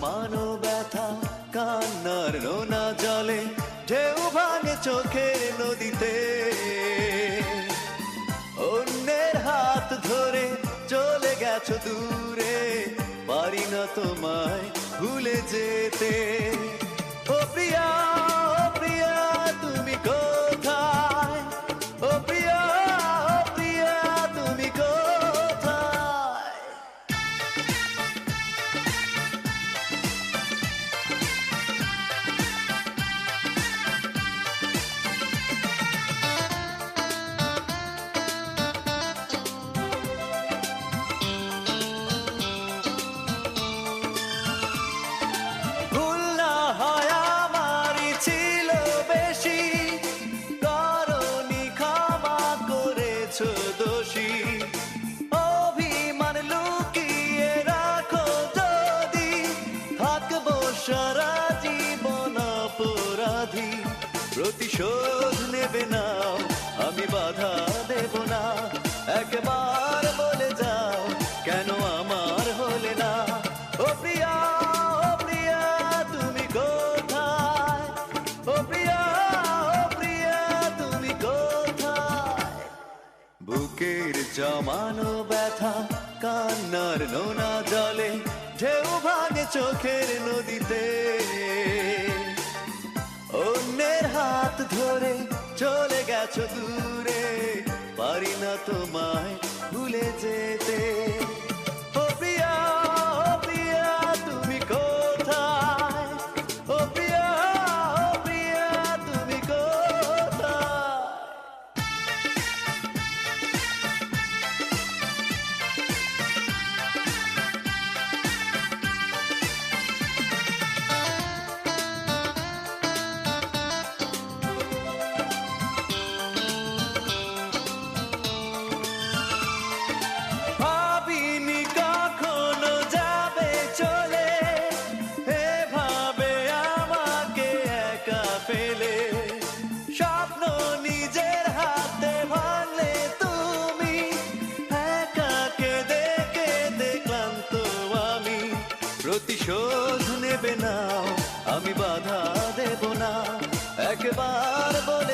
জমানো ব্যথা কান্নার নোনা জলে ঢেউ ভাঙে চোখের নদীতে। অন্যের হাত ধরে চলে গেছো দূরে, পারি না তোমায় ভুলে যেতে। ও প্রিয়া, ও প্রিয়া তুমি কোথায়? ও প্রিয়া, ও প্রিয়া তুমি কোথায়? ভুল না হয় আমারই ছিল বেশি, করনি ক্ষমা করেছো দোষী। অভিমান লুকিয়ে রাখো যদি, থাকবো সারা জীবন অপরাধী। প্রতিশোধ নেবে নাও, আমি বাধা দেব না। একবার বলে যাও কেন আমার হলে না। ও প্রিয়া, ও প্রিয়া তুমি কোথায়? ও প্রিয়া, ও প্রিয়া তুমি কোথায়? বুকের জমানো ব্যথা কান্নার নোনা জলে ঢেউ ভাঙে চোখের নদীতে। অন্যের হাত ধরে চলে গেছো দূরে, পারি না তোমায় ভুলে যেতে। ও প্রিয়া, ও প্রিয়া তুমি কোথায়? ও প্রিয়া, ও প্রিয়া তুমি কোথায়? ভাবিনি কখনো যাবে চলে, এভাবে আমাকে একা ফেলে। স্বপ্ন নিজের হাতে ভাঙলে তুমি, একা কেঁদে কেঁদে ক্লান্ত আমি। প্রতিশোধ নেবে নাও, আমি বাধা দেব না। একবার বলে